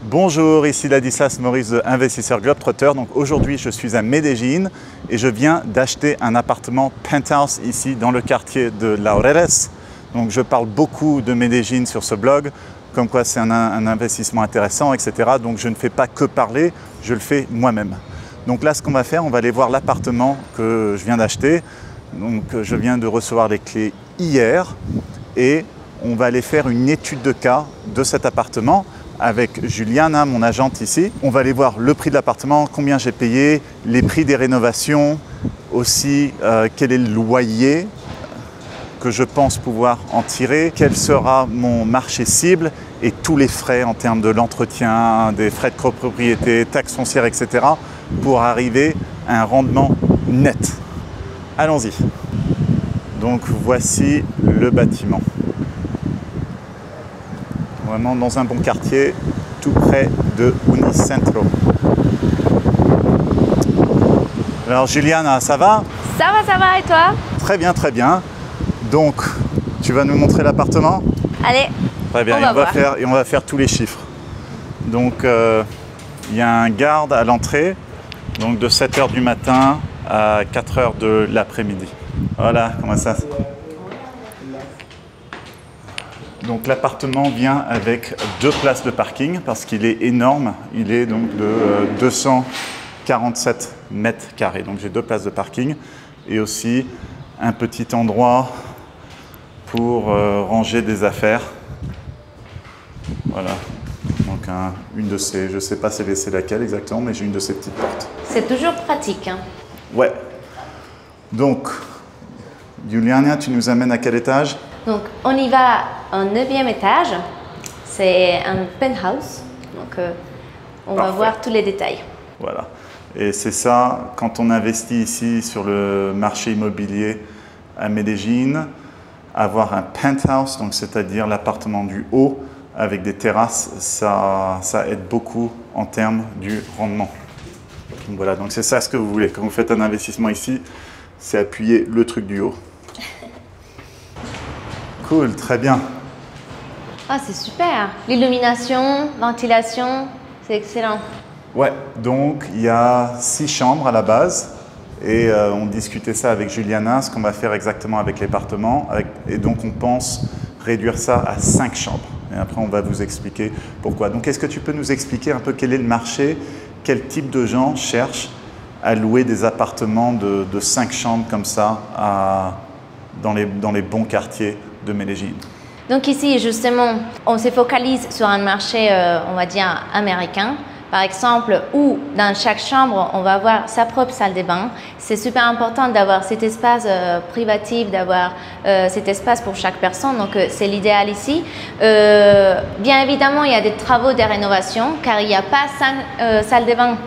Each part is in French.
Bonjour, ici Ladislas Maurice de Investisseur Globetrotter. Donc aujourd'hui, je suis à Medellín et je viens d'acheter un appartement penthouse ici dans le quartier de Laureles. Donc je parle beaucoup de Medellín sur ce blog, comme quoi c'est un investissement intéressant, etc. Donc je ne fais pas que parler, je le fais moi-même. Donc là, ce qu'on va faire, on va aller voir l'appartement que je viens d'acheter. Donc je viens de recevoir les clés hier et on va aller faire une étude de cas de cet appartement avec Juliana, mon agente ici. On va aller voir le prix de l'appartement, combien j'ai payé, les prix des rénovations, aussi quel est le loyer que je pense pouvoir en tirer, quel sera mon marché cible et tous les frais en termes de l'entretien, des frais de copropriété, taxes foncières, etc. pour arriver à un rendement net. Allons-y. Donc voici le bâtiment. Vraiment dans un bon quartier, tout près de Unicentro. Alors Juliana, ça va? Ça va et toi? Très bien, très bien. Donc, tu vas nous montrer l'appartement? Allez, Très bien, on va faire tous les chiffres. Donc, il y a un garde à l'entrée, donc de 7 h du matin à 4 h de l'après-midi. Voilà, comment ça? Donc l'appartement vient avec 2 places de parking parce qu'il est énorme. Il est donc de 247 mètres carrés. Donc j'ai 2 places de parking et aussi un petit endroit pour ranger des affaires. Voilà. Donc une de ces, je ne sais pas c'est laquelle exactement, mais j'ai une de ces petites portes. c'est toujours pratique. Hein. Ouais. Donc, Juliana, tu nous amènes à quel étage? Donc, on y va au 9e étage. C'est un penthouse. Donc, on va voir tous les détails. Voilà. Et c'est ça, quand on investit ici sur le marché immobilier à Medellín, avoir un penthouse, donc c'est-à-dire l'appartement du haut avec des terrasses, ça aide beaucoup en termes du rendement. Donc voilà, donc c'est ça ce que vous voulez. Quand vous faites un investissement ici, c'est appuyer le truc du haut. Cool, très bien. Ah, c'est super. L'illumination, ventilation, c'est excellent. Ouais, donc il y a 6 chambres à la base et on discutait ça avec Juliana, ce qu'on va faire exactement avec l'appartement. Et donc on pense réduire ça à 5 chambres. Et après on va vous expliquer pourquoi. Donc est-ce que tu peux nous expliquer un peu quel est le marché, quel type de gens cherchent à louer des appartements de 5 chambres comme ça dans les bons quartiers de Medellín? Donc ici, justement, on se focalise sur un marché, on va dire, américain. Par exemple, où dans chaque chambre, on va avoir sa propre salle de bain. C'est super important d'avoir cet espace privatif, d'avoir cet espace pour chaque personne. Donc, c'est l'idéal ici. Bien évidemment, il y a des travaux de rénovation car il n'y a pas 5 salles de bain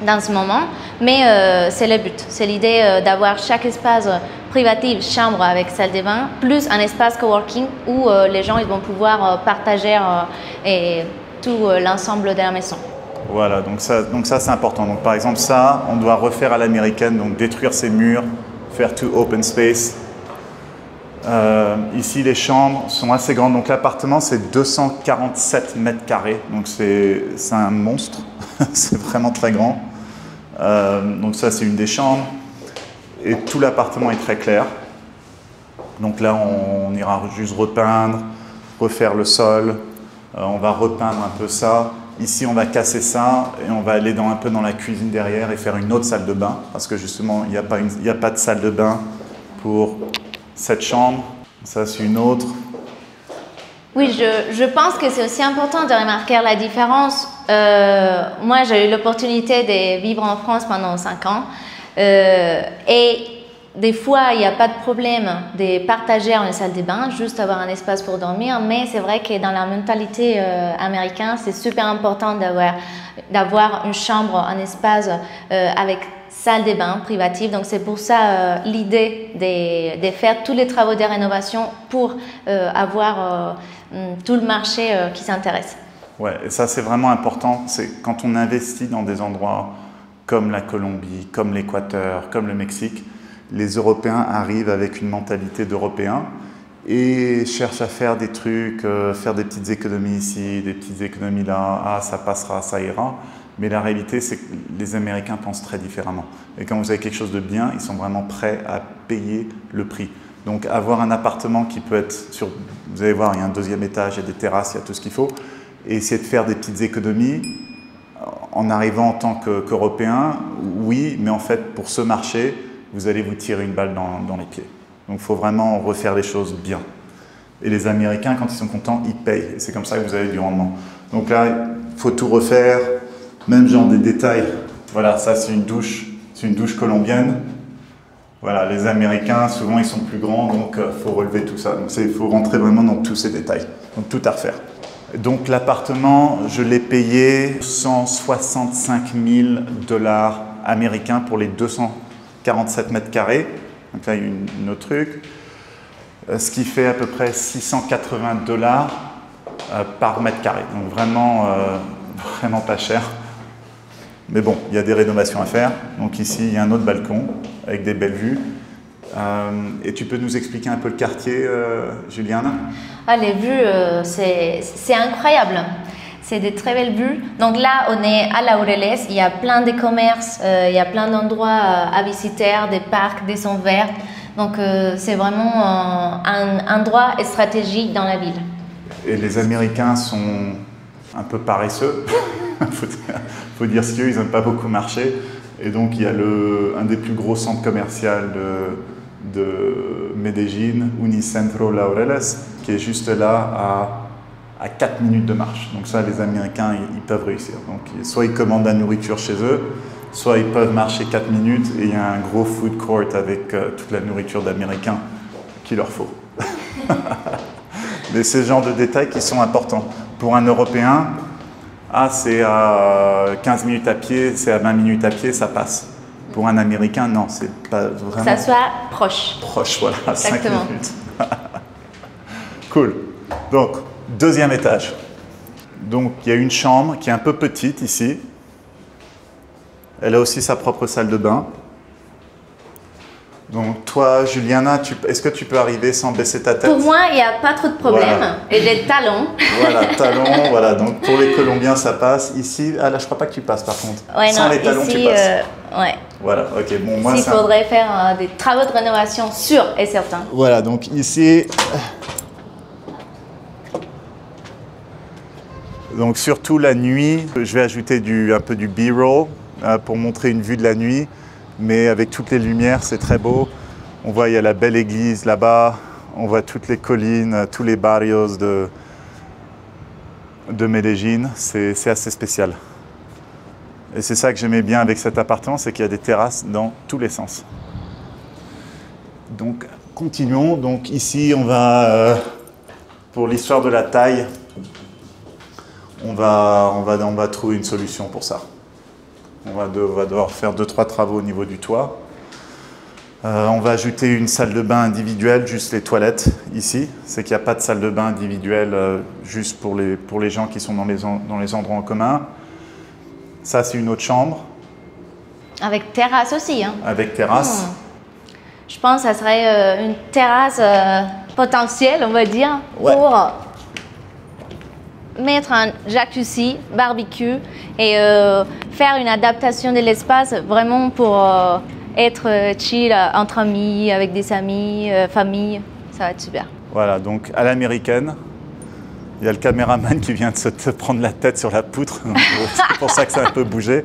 dans ce moment. Mais c'est le but. C'est l'idée d'avoir chaque espace privatif, chambre avec salle de bain, plus un espace coworking où les gens ils vont pouvoir partager et tout l'ensemble de la maison. Voilà, donc ça c'est important. Donc par exemple ça, on doit refaire à l'américaine, donc détruire ces murs, faire tout open space. Ici les chambres sont assez grandes, donc l'appartement c'est 247 mètres carrés, donc c'est un monstre, c'est vraiment très grand. Donc ça c'est une des chambres et tout l'appartement est très clair. Donc là on ira juste repeindre, refaire le sol, on va repeindre un peu ça. Ici, on va casser ça et on va aller un peu dans la cuisine derrière et faire une autre salle de bain parce que justement, il n'y a pas de salle de bain pour cette chambre. Ça, c'est une autre. Oui, je pense que c'est aussi important de remarquer la différence. Moi, j'ai eu l'opportunité de vivre en France pendant 5 ans et des fois, il n'y a pas de problème de partager une salle de bain, juste avoir un espace pour dormir. Mais c'est vrai que dans la mentalité américaine, c'est super important d'avoir une chambre, un espace avec salle de bain privative. Donc c'est pour ça l'idée de faire tous les travaux de rénovation pour avoir tout le marché qui s'intéresse. Ouais, et ça c'est vraiment important. C'est quand on investit dans des endroits comme la Colombie, comme l'Équateur, comme le Mexique, les Européens arrivent avec une mentalité d'Européens et cherchent à faire des trucs, faire des petites économies ici, des petites économies là, ah ça passera, ça ira. Mais la réalité, c'est que les Américains pensent très différemment. Et quand vous avez quelque chose de bien, ils sont vraiment prêts à payer le prix. Donc avoir un appartement qui peut être sur, vous allez voir, il y a un deuxième étage, il y a des terrasses, il y a tout ce qu'il faut, et essayer de faire des petites économies en arrivant en tant qu'Européen, oui, mais en fait, pour ce marché, vous allez vous tirer une balle dans les pieds. Donc il faut vraiment refaire les choses bien. Et les Américains, quand ils sont contents, ils payent. Et c'est comme ça que vous avez du rendement. Donc là, il faut tout refaire. Même genre des détails. Voilà, ça c'est une douche colombienne. Voilà, les Américains, souvent ils sont plus grands, donc il faut relever tout ça. Donc il faut rentrer vraiment dans tous ces détails. Donc tout à refaire. Donc l'appartement, je l'ai payé 165 000 $ américains pour les 247 mètres carrés. Donc là, il y a un autre truc. Ce qui fait à peu près 680 $ par mètre carré. Donc vraiment pas cher. Mais bon, il y a des rénovations à faire. Donc ici, il y a un autre balcon avec des belles vues. Et tu peux nous expliquer un peu le quartier, Juliana? Les vues, c'est incroyable. C'est des très belles vues. Donc là, on est à Laureles. Il y a plein de commerces, il y a plein d'endroits à visiter, des parcs, des zones vertes. Donc c'est vraiment un endroit stratégique dans la ville. Et les Américains sont un peu paresseux. Faut dire ce qu'ils n'aiment pas beaucoup marcher. Et donc il y a un des plus gros centres commerciaux de Medellín, Unicentro Laureles, qui est juste là à 4 minutes de marche. Donc ça, les Américains, ils peuvent réussir. Donc soit ils commandent la nourriture chez eux, soit ils peuvent marcher 4 minutes et il y a un gros food court avec toute la nourriture d'Américains qu'il leur faut. Mais c'est ce genre de détails qui sont importants. Pour un Européen, c'est à 15 minutes à pied, c'est à 20 minutes à pied, ça passe. Pour un Américain, non, c'est pas vraiment... Ça soit proche. Proche, voilà, Exactement. 5 minutes. Cool. Donc, deuxième étage. Donc, il y a une chambre qui est un peu petite ici. Elle a aussi sa propre salle de bain. Donc toi, Juliana, est-ce que tu peux arriver sans baisser ta tête? Pour moi, il n'y a pas trop de problème. Voilà. Et j'ai talons. Voilà, talons, voilà. Donc pour les Colombiens, ça passe. Ici, là, je crois pas que tu passes par contre. Ouais, sans non, les talons, ici, tu passes. Ouais. Voilà, ok. Bon, moi, il faudrait faire des travaux de rénovation sûrs et certains. Voilà, donc ici... Donc surtout la nuit, je vais ajouter un peu du B-roll pour montrer une vue de la nuit. Mais avec toutes les lumières, c'est très beau. On voit, il y a la belle église là-bas. On voit toutes les collines, tous les barrios de Medellín. C'est assez spécial. Et c'est ça que j'aimais bien avec cet appartement, c'est qu'il y a des terrasses dans tous les sens. Donc, continuons. Donc ici, on va, pour l'histoire de la taille, on va trouver une solution pour ça. On va devoir faire 2-3 travaux au niveau du toit. On va ajouter une salle de bain individuelle, juste les toilettes ici. C'est qu'il n'y a pas de salle de bain individuelle juste pour les gens qui sont dans les endroits en commun. Ça, c'est une autre chambre. Avec terrasse aussi. Hein. Avec terrasse. Je pense que ça serait une terrasse potentielle, on va dire, ouais. Pour mettre un jacuzzi, barbecue et faire une adaptation de l'espace vraiment pour être chill entre amis, avec des amis, famille. Ça va être super. Voilà, donc à l'américaine, il y a le caméraman qui vient de se prendre la tête sur la poutre. C'est pour ça que ça a un peu bougé.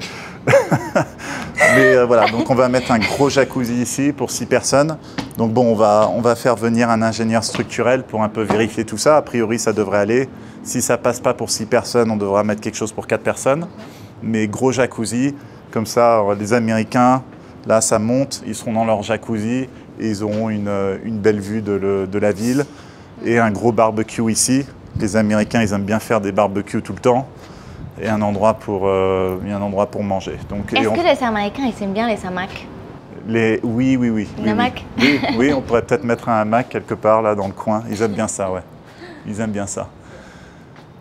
Mais voilà, donc on va mettre un gros jacuzzi ici pour 6 personnes. Donc bon, on va faire venir un ingénieur structurel pour un peu vérifier tout ça. A priori, ça devrait aller. Si ça passe pas pour 6 personnes, on devra mettre quelque chose pour 4 personnes. Mais gros jacuzzi, comme ça, les Américains, là, ça monte, ils seront dans leur jacuzzi et ils auront une belle vue de la ville. Et un gros barbecue ici. Les Américains, ils aiment bien faire des barbecues tout le temps. Et un endroit pour manger. Est-ce que les Américains, ils aiment bien les hamacs? Oui. Une hamac? Oui, on pourrait peut-être mettre un hamac quelque part là dans le coin. Ils aiment bien ça, ouais. Ils aiment bien ça.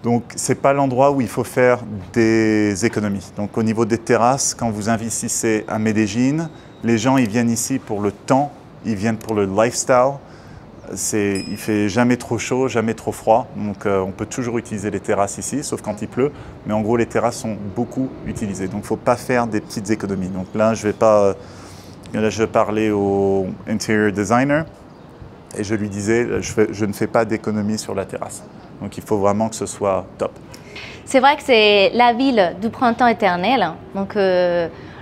Donc, ce n'est pas l'endroit où il faut faire des économies. Donc, au niveau des terrasses, quand vous investissez à Medellín, les gens, ils viennent ici pour le temps, ils viennent pour le lifestyle. Il fait jamais trop chaud, jamais trop froid, donc on peut toujours utiliser les terrasses ici, sauf quand il pleut. Mais en gros, les terrasses sont beaucoup utilisées, donc il ne faut pas faire des petites économies. Donc là, je vais parler au interior designer et je lui disais, je ne fais pas d'économie sur la terrasse. Donc il faut vraiment que ce soit top. C'est vrai que c'est la ville du printemps éternel. Donc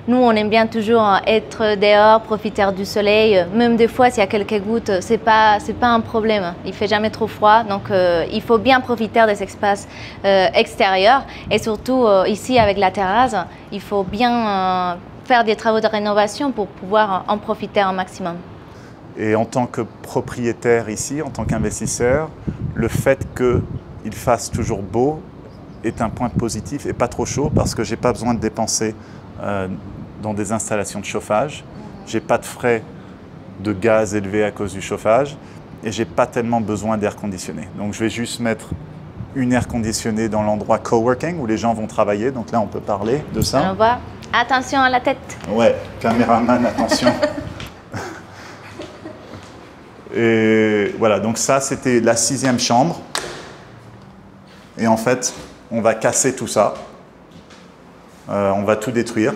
nous, on aime bien toujours être dehors, profiter du soleil. Même des fois, s'il y a quelques gouttes, c'est pas un problème. Il fait jamais trop froid. Donc il faut bien profiter des espaces extérieurs. Et surtout ici, avec la terrasse, il faut bien faire des travaux de rénovation pour pouvoir en profiter un maximum. Et en tant que propriétaire ici, en tant qu'investisseur, le fait qu'il fasse toujours beau est un point positif et pas trop chaud parce que je n'ai pas besoin de dépenser dans des installations de chauffage. Je n'ai pas de frais de gaz élevés à cause du chauffage et je n'ai pas tellement besoin d'air conditionné. Donc je vais juste mettre une air conditionnée dans l'endroit coworking où les gens vont travailler. Donc là, on peut parler de ça. On voit. Attention à la tête. Ouais, caméraman, attention. Et voilà, donc ça, c'était la 6e chambre. Et en fait, on va casser tout ça. On va tout détruire.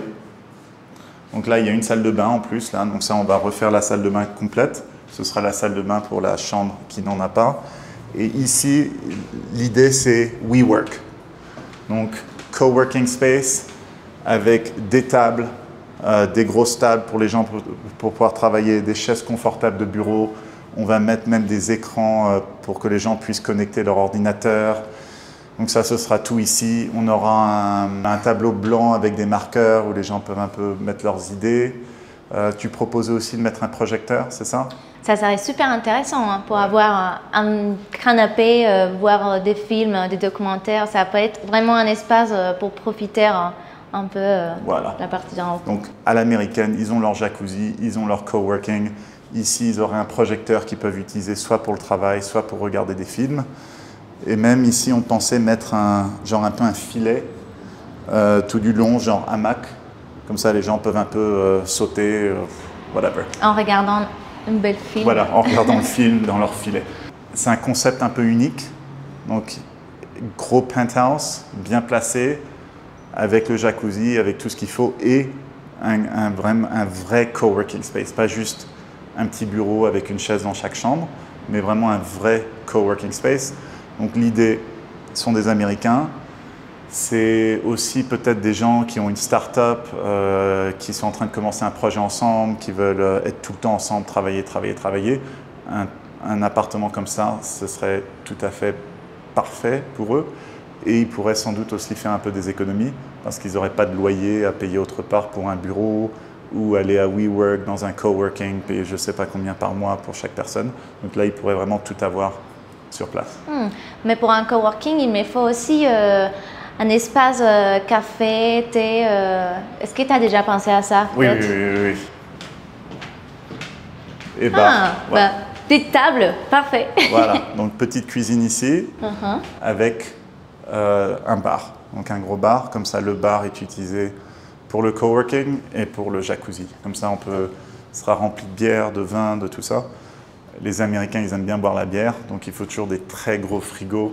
Donc là, il y a une salle de bain en plus. Là. Donc ça, on va refaire la salle de bain complète. Ce sera la salle de bain pour la chambre qui n'en a pas. Et ici, l'idée, c'est WeWork. Donc, coworking space avec des tables, des grosses tables pour les gens pour pouvoir travailler, des chaises confortables de bureau. On va mettre même des écrans pour que les gens puissent connecter leur ordinateur. Donc ça, ce sera tout ici. On aura un tableau blanc avec des marqueurs où les gens peuvent un peu mettre leurs idées. Tu proposais aussi de mettre un projecteur, c'est ça? Ça serait super intéressant hein, pour avoir un canapé, voir des films, des documentaires. Ça peut être vraiment un espace pour profiter un peu de la partie d'en haut. Donc à l'américaine, ils ont leur jacuzzi, ils ont leur coworking. Ici, ils auraient un projecteur qu'ils peuvent utiliser soit pour le travail, soit pour regarder des films. Et même ici, on pensait mettre un peu un filet tout du long, genre hamac. Comme ça, les gens peuvent un peu sauter, whatever. En regardant une belle film. Voilà, en regardant le film dans leur filet. C'est un concept un peu unique. Donc, gros penthouse, bien placé, avec le jacuzzi, avec tout ce qu'il faut, et un vrai coworking space. Pas juste un petit bureau avec une chaise dans chaque chambre, mais vraiment un vrai coworking space. Donc l'idée sont des Américains, c'est aussi peut-être des gens qui ont une start-up, qui sont en train de commencer un projet ensemble, qui veulent être tout le temps ensemble, travailler. Un appartement comme ça, ce serait tout à fait parfait pour eux. Et ils pourraient sans doute aussi faire un peu des économies parce qu'ils n'auraient pas de loyer à payer autre part pour un bureau ou aller à WeWork dans un coworking, payer je ne sais pas combien par mois pour chaque personne. Donc là, ils pourraient vraiment tout avoir sur place. Mais pour un coworking, il me faut aussi un espace café, thé. Est-ce que tu as déjà pensé à ça? Oui. Et des tables, parfait. Voilà, donc petite cuisine ici avec un bar. Donc un gros bar, comme ça le bar est utilisé pour le coworking et pour le jacuzzi. Comme ça, sera rempli de bière, de vin, de tout ça. Les Américains, ils aiment bien boire la bière, donc il faut toujours des très gros frigos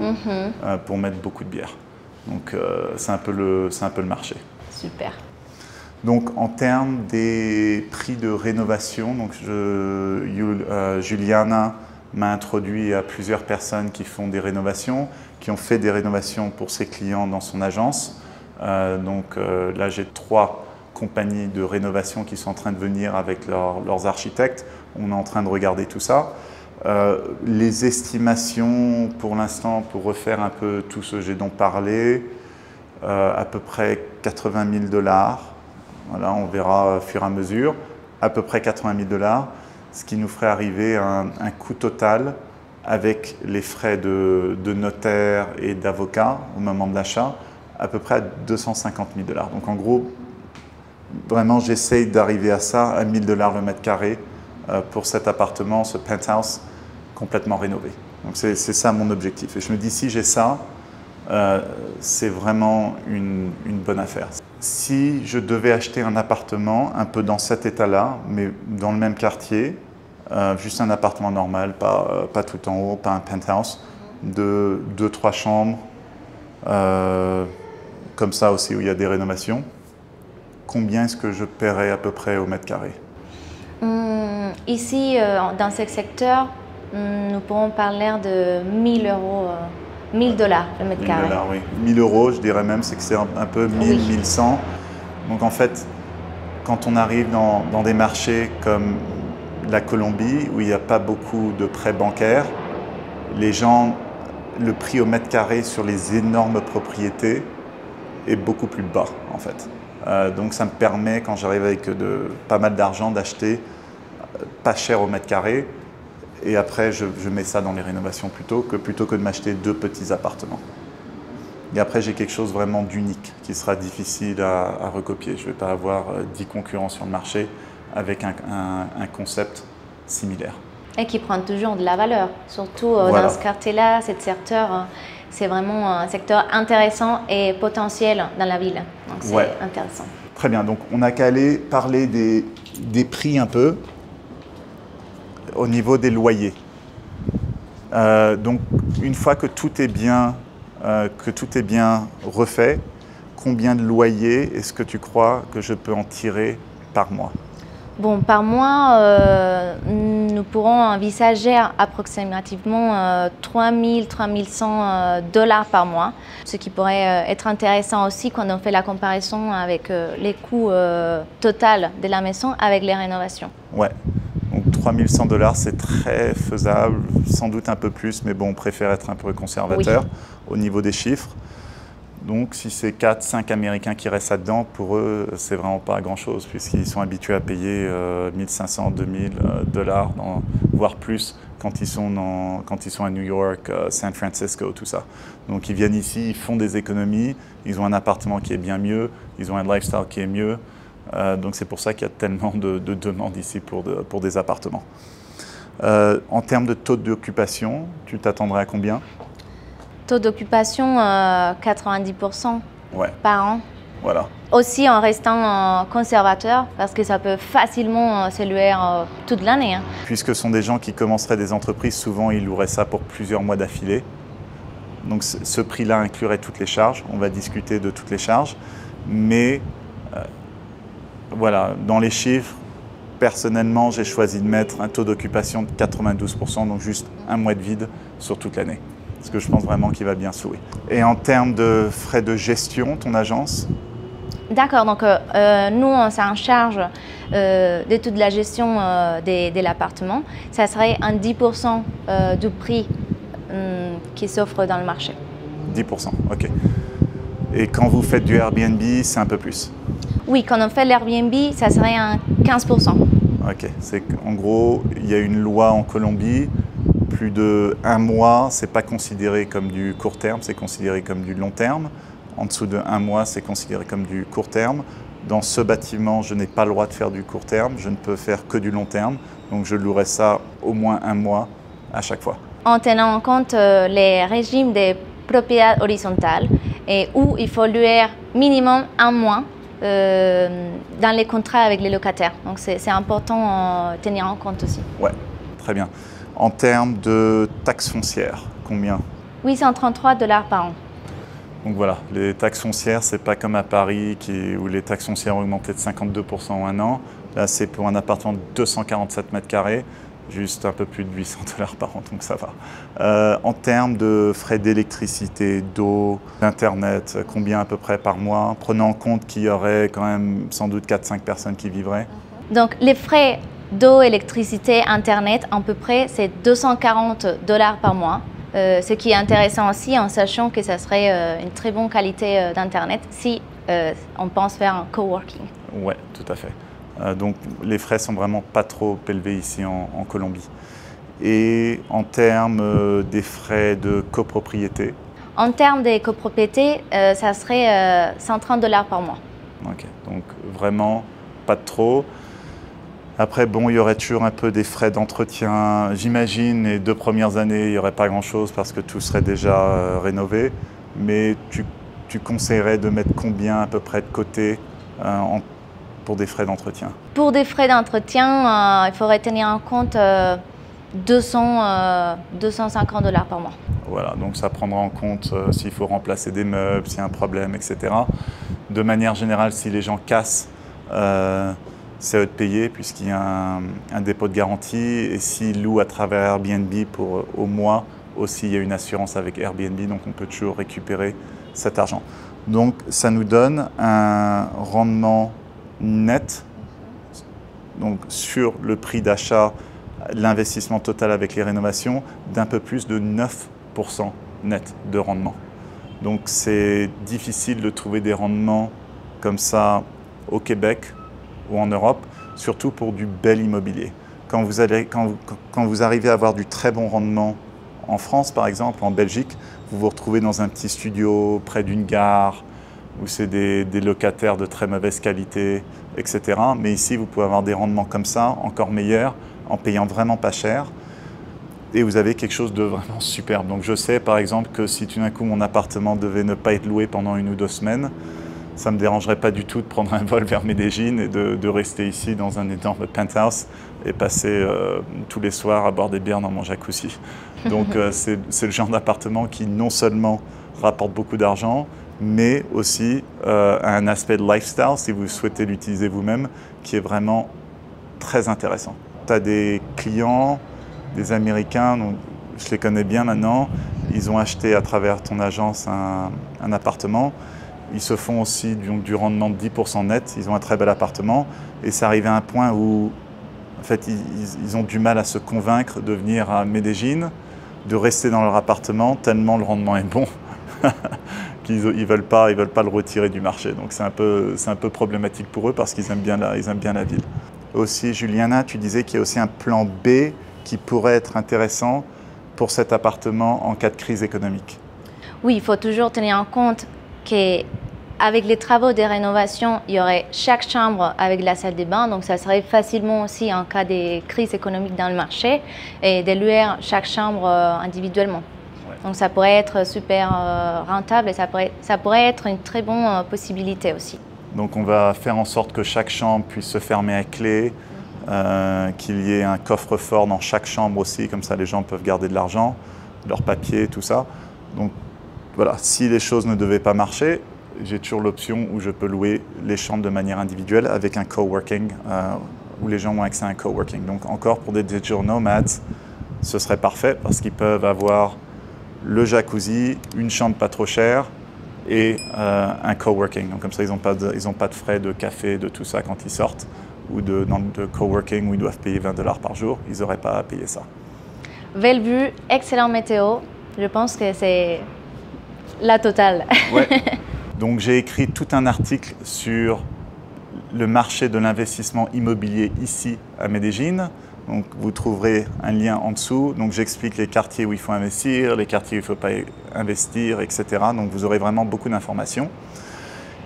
pour mettre beaucoup de bière. Donc c'est un peu le marché. Super. Donc en termes des prix de rénovation, donc Juliana m'a introduit à plusieurs personnes qui font des rénovations, qui ont fait des rénovations pour ses clients dans son agence. Là, j'ai 3 compagnies de rénovation qui sont en train de venir avec leurs architectes. On est en train de regarder tout ça. Les estimations pour l'instant, pour refaire un peu tout ce que j'ai donc parlé, à peu près 80 000 $. Voilà, on verra au fur et à mesure. À peu près 80 000 $, ce qui nous ferait arriver à un coût total avec les frais de notaire et d'avocat au moment de l'achat, à peu près à 250 000 $. Donc en gros, vraiment, j'essaye d'arriver à ça, à 1 000 $ le mètre carré pour cet appartement, ce penthouse complètement rénové. Donc c'est ça mon objectif. Et je me dis, si j'ai ça, c'est vraiment une bonne affaire. Si je devais acheter un appartement un peu dans cet état-là, mais dans le même quartier, Juste un appartement normal, pas tout en haut, pas un penthouse, de 2-3 chambres, comme ça aussi où il y a des rénovations. Combien est-ce que je paierais à peu près au mètre carré? Ici, dans ce secteur, nous pourrons parler de 1000 euros, 1000 dollars le mètre carré. 1000 $, oui. 1000 euros, je dirais même, c'est que c'est un peu 1000, Oui. 1100. Donc en fait, quand on arrive dans des marchés comme la Colombie, où il n'y a pas beaucoup de prêts bancaires, les gens, le prix au mètre carré sur les énormes propriétés est beaucoup plus bas en fait. Donc ça me permet, quand j'arrive avec pas mal d'argent, d'acheter pas cher au mètre carré. Et après, je mets ça dans les rénovations plutôt que de m'acheter 2 petits appartements. Et après, j'ai quelque chose vraiment d'unique qui sera difficile à recopier. Je ne vais pas avoir 10 concurrents sur le marché avec un concept similaire. Et qui prend toujours de la valeur, surtout Voilà. dans ce quartier-là, ce secteur, c'est vraiment un secteur intéressant et potentiel dans la ville. Donc c'est Ouais. intéressant. Très bien, donc on n'a qu'à aller parler des prix un peu au niveau des loyers. Donc une fois que tout est bien refait, combien de loyers est-ce que tu crois que je peux en tirer par mois? Bon, par mois, nous pourrons envisager approximativement 3000, 3100 dollars par mois, ce qui pourrait être intéressant aussi quand on fait la comparaison avec les coûts total de la maison avec les rénovations. Ouais, donc 3100 $, c'est très faisable, sans doute un peu plus, mais bon, on préfère être un peu conservateur au niveau des chiffres. Donc si c'est 4-5 Américains qui restent là-dedans, pour eux, c'est vraiment pas grand-chose, puisqu'ils sont habitués à payer 1500, 2000 $, voire plus, quand ils sont à New York, San Francisco, tout ça. Donc ils viennent ici, ils font des économies, ils ont un appartement qui est bien mieux, ils ont un lifestyle qui est mieux. Donc c'est pour ça qu'il y a tellement de demandes ici pour des appartements. En termes de taux d'occupation, tu t'attendrais à combien? Taux d'occupation 90% Ouais, par an. voilà. Aussi en restant conservateur, parce que ça peut facilement se louer toute l'année. Puisque ce sont des gens qui commenceraient des entreprises, souvent ils loueraient ça pour plusieurs mois d'affilée. Donc ce prix-là inclurait toutes les charges. On va discuter de toutes les charges. Mais voilà, dans les chiffres, personnellement, j'ai choisi de mettre un taux d'occupation de 92%, donc juste un mois de vide sur toute l'année. Parce que je pense vraiment qu'il va bien se louer. Et en termes de frais de gestion, ton agence? D'accord, donc nous, on s'est en charge de toute la gestion de l'appartement. Ça serait un 10% du prix qui s'offre dans le marché. 10%, ok. Et quand vous faites du Airbnb, c'est un peu plus? Oui, quand on fait l'Airbnb, ça serait un 15%. Ok, c'est en gros, il y a une loi en Colombie, plus de 1 mois, c'est pas considéré comme du court terme, c'est considéré comme du long terme. En dessous de 1 mois, c'est considéré comme du court terme. Dans ce bâtiment, je n'ai pas le droit de faire du court terme, je ne peux faire que du long terme. Donc je louerai ça au moins 1 mois à chaque fois. En tenant en compte les régimes de propriété horizontale et où il faut louer minimum 1 mois dans les contrats avec les locataires. Donc c'est important de tenir en compte aussi. Ouais, très bien. En termes de taxes foncières, combien? 833 $ par an. Donc voilà, les taxes foncières, c'est pas comme à Paris où les taxes foncières ont augmenté de 52% en 1 an. Là, c'est pour un appartement de 247 mètres carrés, juste un peu plus de 800 $ par an, donc ça va. En termes de frais d'électricité, d'eau, d'internet, combien à peu près par mois? Prenant en compte qu'il y aurait quand même sans doute 4-5 personnes qui vivraient. Donc les frais d'eau, électricité, internet, à peu près, c'est 240 $ par mois. Ce qui est intéressant aussi en sachant que ça serait une très bonne qualité d'internet si on pense faire un coworking. Ouais, tout à fait. Donc les frais sont vraiment pas trop élevés ici en Colombie. Et en termes des frais de copropriété? En termes de copropriété, ça serait 130 $ par mois. Ok, donc vraiment pas de trop. Après, bon, il y aurait toujours un peu des frais d'entretien. J'imagine les 2 premières années, il n'y aurait pas grand-chose parce que tout serait déjà rénové. Mais tu conseillerais de mettre combien à peu près de côté pour des frais d'entretien? Pour des frais d'entretien, il faudrait tenir en compte 250 $ par mois. Voilà, donc ça prendra en compte s'il faut remplacer des meubles, s'il y a un problème, etc. De manière générale, si les gens cassent, c'est à eux de payer puisqu'il y a un dépôt de garantie. Et s'ils louent à travers Airbnb pour au mois, aussi il y a une assurance avec Airbnb, donc on peut toujours récupérer cet argent. Donc ça nous donne un rendement net donc, sur le prix d'achat, l'investissement total avec les rénovations, d'un peu plus de 9% net de rendement. Donc c'est difficile de trouver des rendements comme ça au Québec ou en Europe, surtout pour du bel immobilier. Quand vous arrivez à avoir du très bon rendement en France, par exemple, en Belgique, vous vous retrouvez dans un petit studio près d'une gare, où c'est des locataires de très mauvaise qualité, etc. Mais ici, vous pouvez avoir des rendements comme ça, encore meilleurs, en payant vraiment pas cher. Et vous avez quelque chose de vraiment superbe. Donc je sais, par exemple, que si tout d'un coup, mon appartement devait ne pas être loué pendant 1 ou 2 semaines, ça ne me dérangerait pas du tout de prendre un vol vers Medellín et de rester ici dans un énorme penthouse et passer tous les soirs à boire des bières dans mon jacuzzi. Donc c'est le genre d'appartement qui non seulement rapporte beaucoup d'argent, mais aussi a un aspect de lifestyle, si vous souhaitez l'utiliser vous-même, qui est vraiment très intéressant. Tu as des clients, des Américains, donc je les connais bien maintenant, ils ont acheté à travers ton agence un appartement. Ils se font aussi du rendement de 10% net, ils ont un très bel appartement et c'est arrivé à un point où en fait, ils ont du mal à se convaincre de venir à Medellín, de rester dans leur appartement tellement le rendement est bon qu'ils ne veulent pas le retirer du marché. Donc c'est un peu problématique pour eux parce qu'ils aiment bien la ville. Aussi, Juliana, tu disais qu'il y a aussi un plan B qui pourrait être intéressant pour cet appartement en cas de crise économique. Oui, il faut toujours tenir en compte qu'avec les travaux de rénovation, il y aurait chaque chambre avec la salle de bain, donc ça serait facilement aussi en cas de crise économique dans le marché et de louer chaque chambre individuellement. Ouais. Donc ça pourrait être super rentable et ça pourrait être une très bonne possibilité aussi. Donc on va faire en sorte que chaque chambre puisse se fermer à clé, qu'il y ait un coffre-fort dans chaque chambre aussi, comme ça les gens peuvent garder de l'argent, leurs papiers, tout ça. Donc voilà, si les choses ne devaient pas marcher, j'ai toujours l'option où je peux louer les chambres de manière individuelle avec un coworking, où les gens ont accès à un coworking. Donc encore pour des digital nomads, ce serait parfait parce qu'ils peuvent avoir le jacuzzi, une chambre pas trop chère et un coworking. Donc comme ça, ils n'ont pas de frais de café, de tout ça quand ils sortent, ou de coworking où ils doivent payer 20 $ par jour. Ils n'auraient pas à payer ça. Belle vue, excellent météo. Je pense que c'est la totale. Ouais. Donc j'ai écrit tout un article sur le marché de l'investissement immobilier ici à Medellín. Donc vous trouverez un lien en dessous. Donc j'explique les quartiers où il faut investir, les quartiers où il ne faut pas investir, etc. Donc vous aurez vraiment beaucoup d'informations.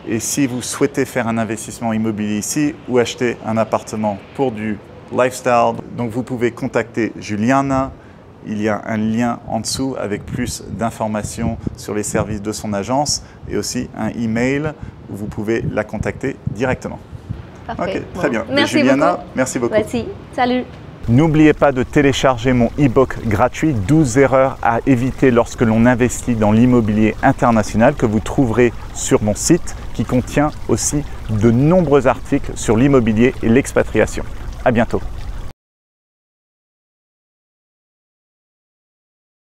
Et si vous souhaitez faire un investissement immobilier ici ou acheter un appartement pour du lifestyle, donc vous pouvez contacter Juliana. Il y a un lien en dessous avec plus d'informations sur les services de son agence et aussi un email où vous pouvez la contacter directement. Parfait. Ok, très bien. Merci Juliana, beaucoup. Merci beaucoup. Merci. Salut. N'oubliez pas de télécharger mon e-book gratuit 12 erreurs à éviter lorsque l'on investit dans l'immobilier international que vous trouverez sur mon site qui contient aussi de nombreux articles sur l'immobilier et l'expatriation. À bientôt.